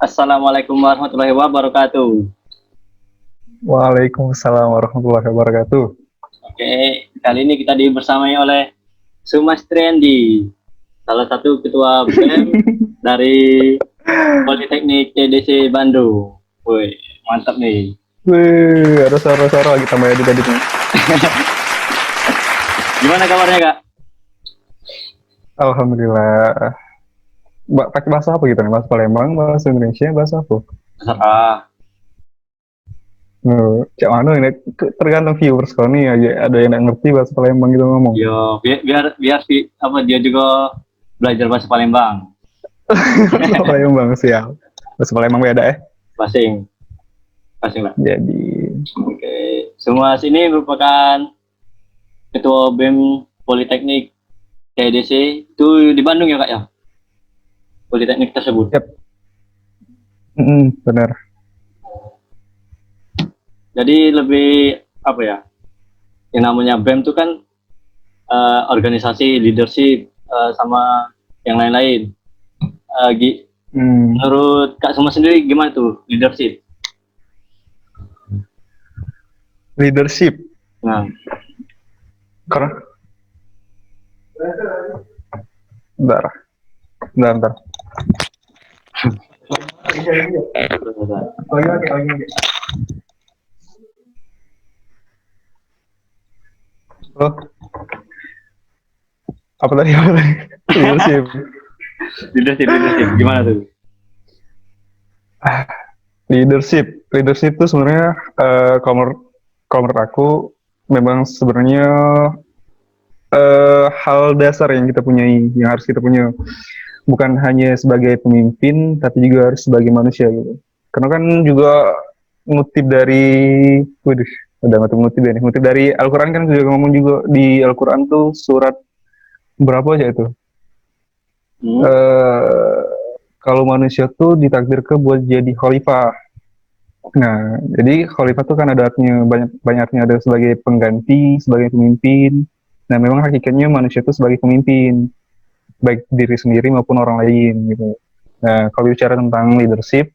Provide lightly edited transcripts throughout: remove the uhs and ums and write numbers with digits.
Assalamualaikum warahmatullahi wabarakatuh. Waalaikumsalam warahmatullahi wabarakatuh. Oke, kali ini kita dibersamai oleh Sumas Triandi, salah satu ketua BEM dari Politeknik TDC Bandung. Woi, mantap nih. Wih, ada suara-suara lagi tambah edit tadi nih. Gimana kabarnya, Kak? Alhamdulillah. Pakai bahasa apa gitu nih? Bahasa Palembang, bahasa Indonesia, bahasa apa? Terserah. Cak mana ini? Tergantung viewers kalau nih ada yang nggak ngerti bahasa Palembang gitu ngomong. Yo, biar apa dia juga belajar bahasa Palembang. Bahasa Palembang sial. Bahasa Palembang beda ya. Pasing, pasing lah. Jadi, Oke, semua sini merupakan ketua BEM Politeknik TDC itu di Bandung ya, Kak ya? Politeknik tersebut. yep. Bener. Jadi lebih apa ya? Yang namanya BEM itu kan organisasi leadership sama yang lain-lain. Hmm. Menurut Kak Suma sendiri gimana tuh leadership? Leadership. Nah, Karena, bentar, bentar. Oh, apa tadi? Apa tadi? Leadership. leadership gimana tuh? Leadership tuh sebenarnya kalau menurut aku memang sebenarnya hal dasar yang kita punyai, yang harus kita punya, bukan hanya sebagai pemimpin tapi juga harus sebagai manusia gitu. Karena kan juga ngutip dari, waduh, udah ngutip ya nih, ngutip dari Al-Quran kan juga ngomong juga di Al-Quran tuh surat berapa aja itu? Hmm? eh Kalau manusia tuh ditakdirkan buat jadi khalifah. Nah, jadi khalifah itu kan ada artinya banyak artinya, ada sebagai pengganti, sebagai pemimpin. Nah, memang hakikatnya manusia itu sebagai pemimpin, baik diri sendiri maupun orang lain gitu. Nah, kalau bicara tentang leadership,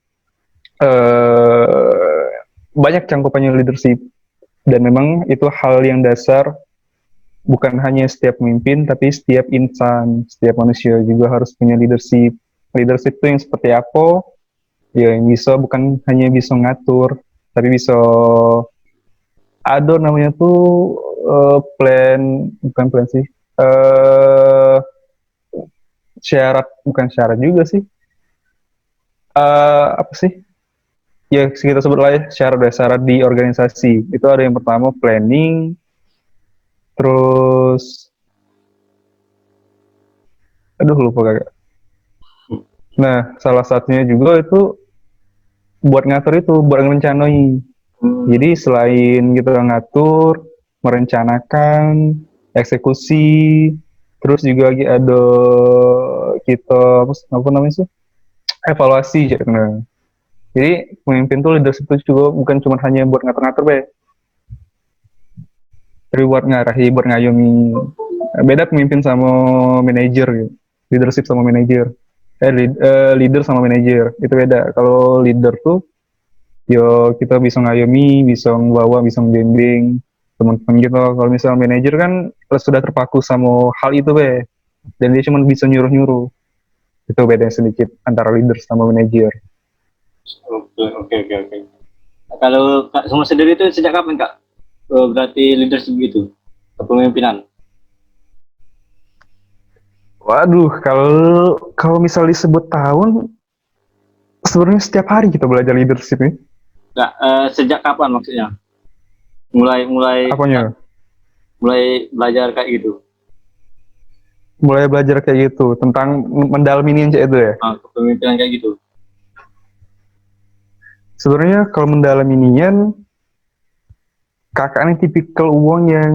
eh, banyak cangkupannya leadership, dan memang itu hal yang dasar, bukan hanya setiap pemimpin tapi setiap insan, setiap manusia juga harus punya leadership. Leadership itu yang seperti apa? Ya, yang bisa bukan hanya bisa ngatur, tapi bisa ada namanya tuh plan, bukan plan sih, eh syarat, bukan syarat juga sih, apa sih, ya kita sebut lah ya syarat di organisasi itu. Ada yang pertama planning, terus aduh lupa kakak. Nah, salah satunya juga itu buat ngatur, itu buat ngerencanai. Jadi Hmm. selain kita ngatur, merencanakan, eksekusi, terus juga lagi ada kita apa namanya sih, evaluasi. Nah, jadi pemimpin tuh leadership itu juga bukan cuma hanya buat ngatur-ngatur be, tapi buat ngarahi, buat ngayomi. Beda pemimpin sama manajer gitu. Leadership sama manajer. Leader sama manajer itu beda. Kalau leader tuh yo kita bisa ngayomi, bisa membawa, bisa membimbing teman-teman gitu. Kalau misal manajer kan sudah terpaku sama hal itu be, dan dia cuma bisa nyuruh-nyuruh. Itu bedanya sedikit antara leader sama manajer. Oke. Kalau Kak Suma sendiri itu sejak kapan, Kak? Berarti leadership gitu, kepemimpinan. Waduh, kalau kalau misal disebut tahun, sebenarnya setiap hari kita belajar leadership nih. Nggak, sejak kapan maksudnya? Mulai mulai Apanya? mulai belajar kayak gitu. Mulai belajar kayak gitu tentang mendalami ninja itu ya. Ah, kepemimpinan kayak gitu. Sebenarnya kalau mendalami nian, kakak ini tipikal uang yang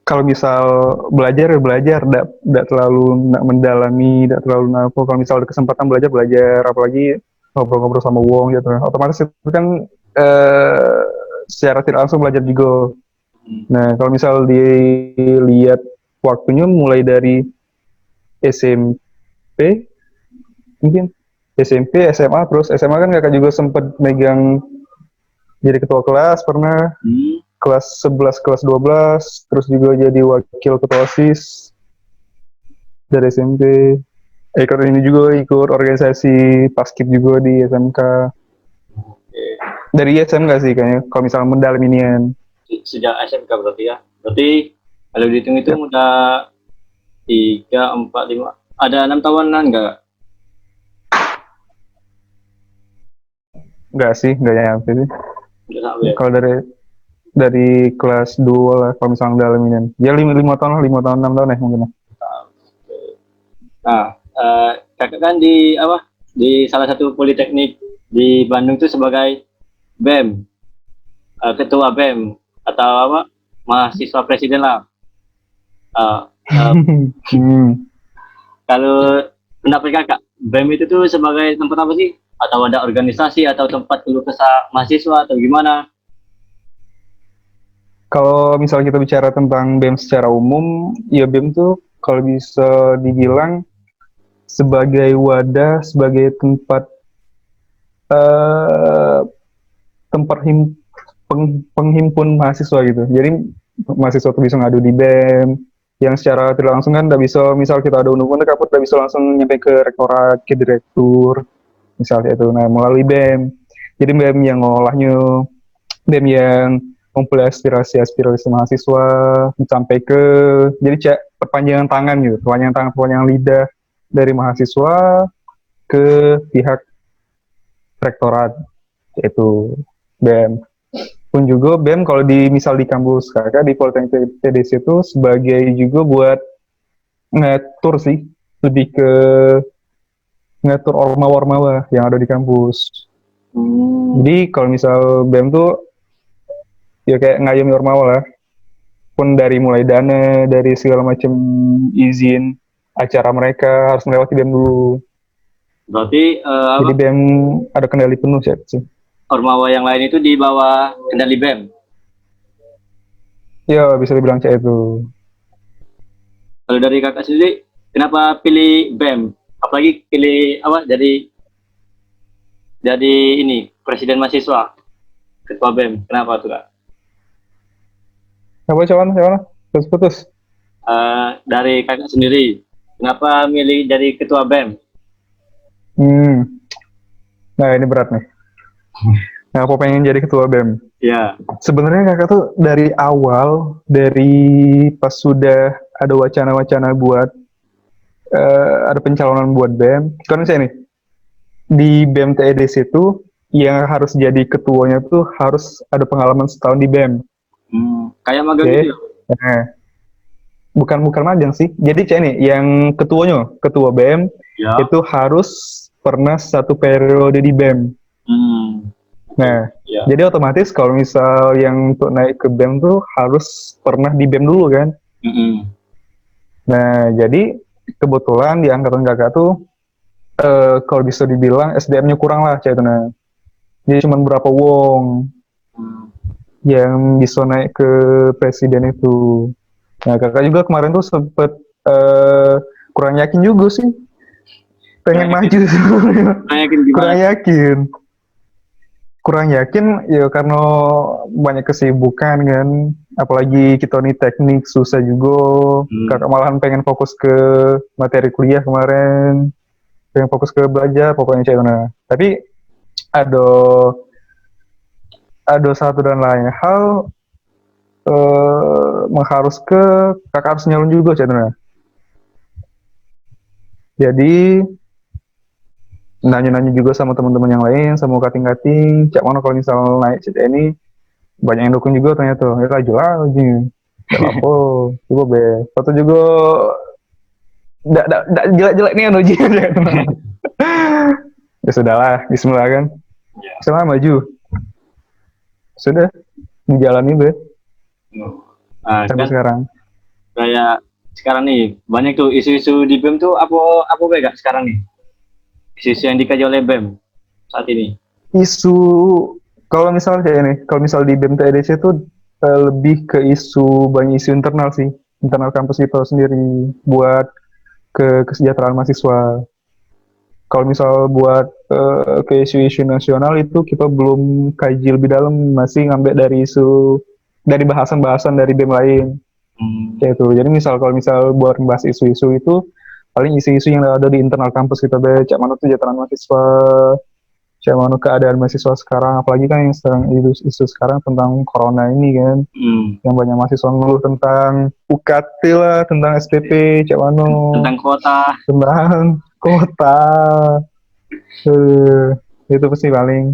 kalau misal belajar ya belajar, tidak terlalu nak mendalami, tidak terlalu apa. Kalau misal ada kesempatan belajar belajar, apalagi ngobrol-ngobrol sama uang gitu. Otomatis itu kan eh, secara tidak langsung belajar juga. Hmm. Nah, kalau misal dilihat waktunya mulai dari SMP mungkin. SMP, SMA, terus SMA kan kakak juga sempat megang jadi ketua kelas pernah, kelas 11, kelas 12, terus juga jadi wakil ketua OSIS dari SMP. Ikut ini juga, ikut organisasi Paskib juga di SMK. Dari SMK sih kayaknya, kalau misalnya mendalamian. Sejak SMK berarti ya. Berarti kalau dihitung-hitung udah 3, 4, 5, ada 6 tahunan enggak? Enggak sih, enggak nyampe sih. Udah sampai. Kalau dari kelas 2 lah, kalau misalnya mendalamian. Ya 5 tahun lah, 5 tahun, 6 tahun ya mungkin. Nah, kakak kan di apa? Di salah satu politeknik di Bandung itu sebagai BEM, ketua BEM atau apa? Mahasiswa presiden lah. Eh, eh, Kalau pendapat kakak, BEM itu tuh sebagai tempat apa sih? Atau ada organisasi atau tempat keluh kesah mahasiswa atau gimana? Kalau misalnya kita bicara tentang BEM secara umum, ya BEM tuh kalau bisa dibilang sebagai wadah, sebagai tempat eh, tempat penghimpun mahasiswa gitu. Jadi mahasiswa tuh bisa ngadu di BEM, yang secara tidak langsung kan tidak bisa, misal kita ada undang-undang kaput tidak bisa langsung nyampe ke rektorat, ke direktur, misalnya itu. Nah, melalui BEM. Jadi BEM yang ngolahnya, BEM yang mempunyai aspirasi mahasiswa sampai ke, jadi cek perpanjangan tangan gitu, perpanjangan tangan, perpanjangan lidah dari mahasiswa ke pihak rektorat, yaitu BEM. Pun juga BEM kalau di misal di kampus kakak di Politeknik TDC itu sebagai juga buat ngatur sih, lebih ke ngatur ormawa-ormawa yang ada di kampus. Jadi kalau misal BEM tuh ya kayak ngayomi ormawa lah, pun dari mulai dana, dari segala macam izin acara mereka harus melewati BEM dulu. Berarti Jadi BEM ada kendali penuh sih. ormawa yang lain itu di bawah kendali BEM. Ya bisa dibilang kayak itu. Kalau dari kakak sendiri, kenapa pilih BEM? Apalagi pilih apa? Jadi ini presiden mahasiswa, ketua BEM. Kenapa tuh kak? Apa cawan? Putus. Dari kakak sendiri, kenapa milih jadi ketua BEM? Nah ini berat nih. Nah, aku pengen jadi ketua BEM. Ya. Sebenarnya kakak tuh dari awal, dari pas sudah ada wacana-wacana buat ada pencalonan buat BEM. Kan saya nih di BEM TEDC itu yang harus jadi ketuanya tuh harus ada pengalaman setahun di BEM. Kayak magang gitu ya? Nah, bukan magang sih. Jadi cek nih, yang ketua BEM Ya. itu harus pernah 1 periode di BEM. Nah, Ya. jadi otomatis kalau misal yang untuk naik ke BEM tuh harus pernah di BEM dulu kan. Nah, jadi kebetulan di angkatan kakak tuh kalau bisa dibilang SDM-nya kurang lah cek itu. Nah, jadi cuma berapa wong yang bisa naik ke presiden itu. Nah, kakak juga kemarin tuh sempet kurang yakin juga sih. Pengen maju sebenarnya. Kurang yakin ya karena banyak kesibukan kan, apalagi kita nih teknik susah juga. Kakak malahan pengen fokus ke materi kuliah kemarin, pengen fokus ke belajar pokoknya cek. Nah, tapi ada satu dan lain hal mengharus ke kakak harus nyalon juga cek. Nah, jadi nanya-nanya juga sama teman-teman yang lain, sama kating-kating, cak mana kalau misal naik CT ini banyak yang dukung juga ternyata. Ya laju lagi, ya apa, coba be. Satu juga, ndak jelek-jelek nih anu ujian ya. Ya sudahlah, Bismillah kan. Selama maju, sudah dijalani be. Sampai Kan sekarang. kayak sekarang nih banyak tuh isu-isu di BEM tuh apa be kak sekarang nih? Isu-isu yang dikaji oleh BEM saat ini. Isu kalau misalnya kayak ini, kalau misal di BEM TEDC itu lebih ke banyak isu internal sih, internal kampus itu sendiri buat kesejahteraan mahasiswa. Kalau misal buat ke isu-isu nasional itu kita belum kaji lebih dalam, masih ngambil dari bahasan-bahasan dari BEM lain Hmm. kayak itu. Jadi misal kalau misal buat membahas isu-isu itu paling isu-isu yang ada di internal kampus kita be, cak mana kesejahteraan mahasiswa, cak mana keadaan mahasiswa sekarang, apalagi kan yang sekarang isu sekarang tentang corona ini kan, Hmm. yang banyak mahasiswa ngeluh tentang UKT lah, tentang SPP, cak mana, Tentang kuota. tentang kota, eh itu pasti paling.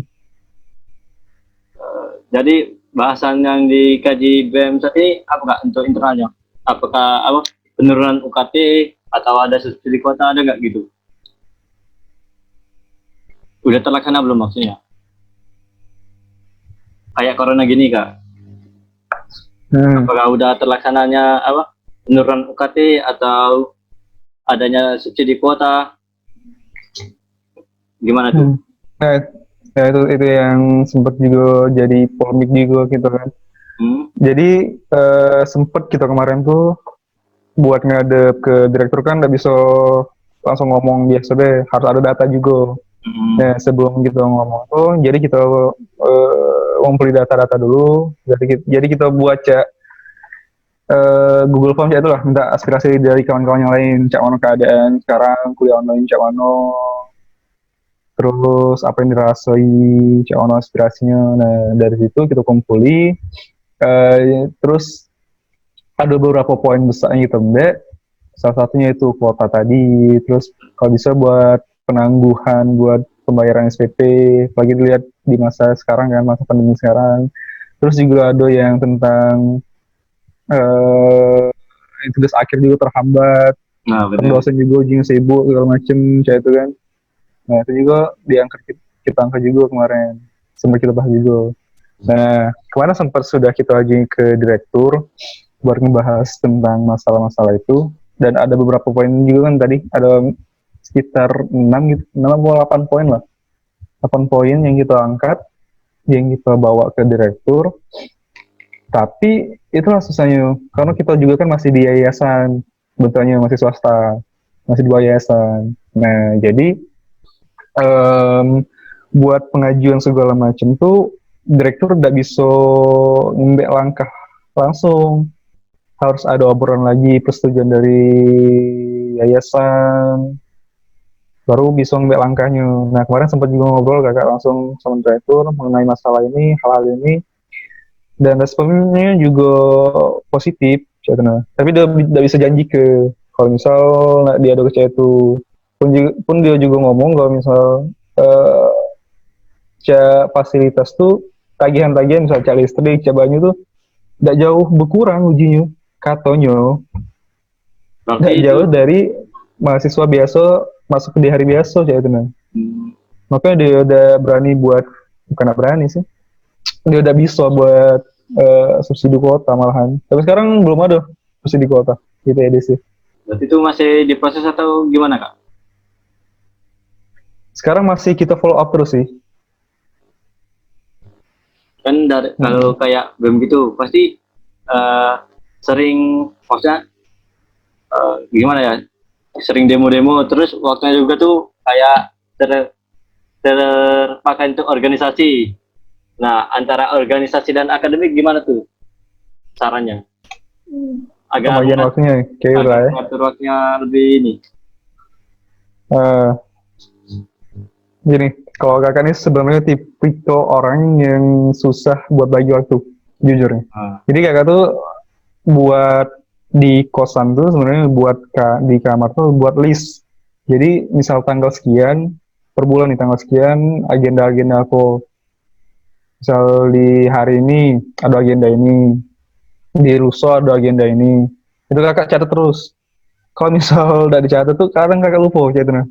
Jadi bahasan yang dikaji BEM tadi apa kak untuk internalnya? Apakah apa penurunan UKT atau ada subsidi kuota ada nggak gitu? Udah terlaksana belum maksudnya? Kayak corona gini kak? Apakah udah terlaksananya apa penurunan UKT atau adanya subsidi kuota? Gimana tuh? Nah, ya itu yang sempat juga jadi polemik juga gitu kan. Jadi sempat kita kemarin tuh buat ngadep ke direktur kan nggak bisa langsung ngomong biasa deh, harus ada data juga. Nah sebelum kita ngomong tuh, jadi kita ngumpulin data-data dulu. Jadi kita buat cak Google Form cak itulah, minta aspirasi dari kawan-kawan yang lain, cak mana keadaan sekarang kuliah online, cak mana, terus apa yang dirasai, cak mana aspirasinya. Nah dari situ kita kumpuli, terus ada beberapa poin besar yang kita mbak. Salah satunya itu kuota tadi, terus kalau bisa buat penangguhan buat pembayaran SPP, lagi dilihat di masa sekarang kan, masa pandemi sekarang. Terus juga ada yang tentang eh tugas akhir juga terhambat, Nah kan benar. dosen juga ujian sibuk segala macem kayak itu kan. Nah itu juga diangkat, kita angkat juga kemarin, sempat kita bahas juga. Nah kemarin sempat sudah kita ajuin ke direktur buat ngebahas tentang masalah-masalah itu, dan ada beberapa poin juga kan, tadi ada sekitar 6 gitu, 6 atau 8 poin lah, 8 poin yang kita angkat, yang kita bawa ke direktur. Tapi itulah susahnya, karena kita juga kan masih di yayasan, bentuknya masih swasta, masih di bawah yayasan. Nah jadi buat pengajuan segala macam tuh direktur tidak bisa ngambil langkah langsung, harus ada obrolan lagi, persetujuan dari yayasan, baru bisa ngambil langkahnya. Nah kemarin sempat juga ngobrol kakak langsung sama direktur mengenai masalah ini, hal-hal ini, dan responnya juga positif, contohnya. Tapi dia tidak bisa janji ke kalau misal dia ada kerja itu, pun dia juga ngomong kalau misal eh, fasilitas tuh tagihan-tagihan, misal cak listrik, cak banyu tuh tidak jauh berkurang ujinya, katanya Berarti nggak itu jauh dari mahasiswa biasa masuk di hari biasa kayak itu nah. Makanya dia udah berani buat, bukan berani sih, dia udah bisa buat subsidi kuota malahan. Tapi sekarang belum ada subsidi kuota gitu ya sih. berarti itu masih diproses atau gimana kak? Sekarang masih kita follow up terus sih. Kan dari kalau kayak BEM gitu pasti sering maksudnya gimana ya, sering demo-demo terus waktunya juga tuh kayak terpakai untuk organisasi. Nah antara organisasi dan akademik gimana tuh sarannya agar Pembagian waktunya kayak agar lah ya. mengatur waktunya lebih ini. Eh, Gini, kalau kakak ini sebenarnya tipe orang yang susah buat bagi waktu, jujurnya. Jadi kakak tuh buat di kosan tuh sebenarnya buat di kamar tuh buat list. Jadi misal tanggal sekian per bulan nih, tanggal sekian agenda-agenda aku. Misal di hari ini ada agenda ini, di lusa ada agenda ini. Itu kakak catat terus. Kalau misal udah dicatat tuh kadang kakak lupa catatnya.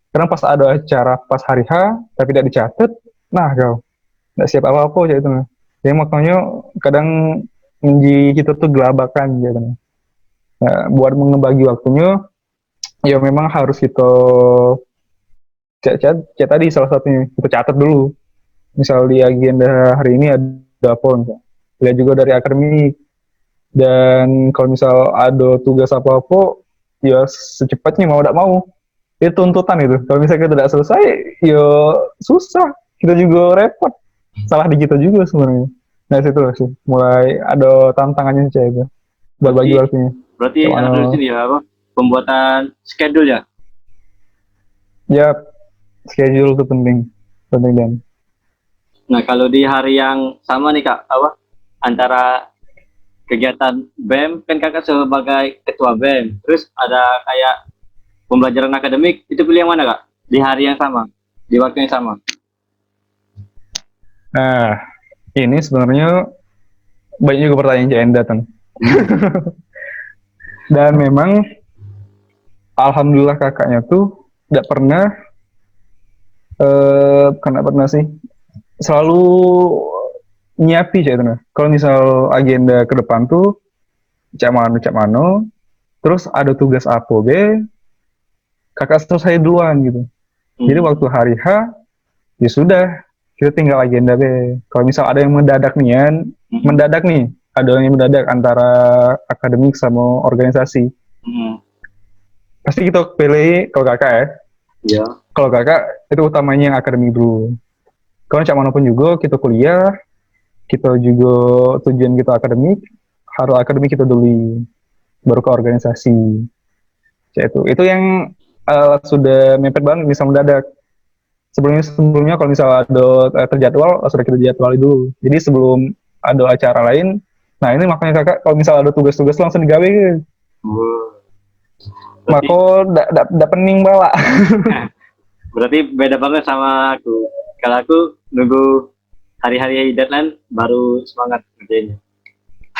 Karena pas ada acara pas hari H tapi tidak dicatat, nah kau nggak siap apa-apa gitu. Jadi makanya kadang kita tuh gelabakan gitu. Nah, buat mengebagi waktunya, ya memang harus kita chat tadi salah satunya kita catat dulu. Misal di agenda hari ini ada apa, misal. Lihat juga dari akademik, dan kalau misal ada tugas apa-apa, ya secepatnya mau tidak mau itu tuntutan itu. Kalau misalnya kita tidak selesai, yo susah. Kita juga repot. Salah di kita juga sebenarnya. Nah situ lah sih. Mulai ada tantangannya sih itu. Buat bagi Berarti waktunya. berarti Kayak mana? harus ini ya apa? Pembuatan schedule ya. Ya schedule itu penting. Penting dan. Nah, kalau di hari yang sama nih Kak, apa? Antara kegiatan BEM, kan Kakak sebagai ketua BEM, terus ada kayak pembelajaran akademik, itu pilih yang mana Kak? Di hari yang sama, di waktu yang sama. Nah, ini sebenarnya banyak juga pertanyaan yang datang. Dan memang alhamdulillah kakaknya tuh tidak pernah karena pernah sih selalu nyiapi sih itu nah. Kalau misal agenda ke depan tuh cak mano, terus ada tugas A atau B, kakak selesai duluan gitu. Jadi waktu hari H ya sudah kita tinggal agenda B. Kalau misal ada yang mendadak nih, ada yang mendadak antara akademik sama organisasi. Pasti kita pilih kalau kakak ya. Iya. Kalau kakak itu utamanya yang akademik dulu. Kalau cak manapun juga kita kuliah, kita juga tujuan kita akademik, harus akademik kita dulu, baru ke organisasi. Itu yang sudah mepet banget bisa mendadak. Sebelumnya kalau misalnya ada terjadwal sudah kita jadwali dulu. Jadi sebelum ada acara lain, nah ini makanya kakak kalau misalnya ada tugas-tugas langsung digawe. Berarti, Maka dak pening bala. berarti beda banget sama aku. Kalau aku nunggu hari-hari deadline baru semangat kerjanya.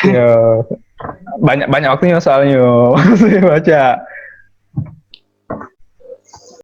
Ya banyak waktunya soalnya masih baca.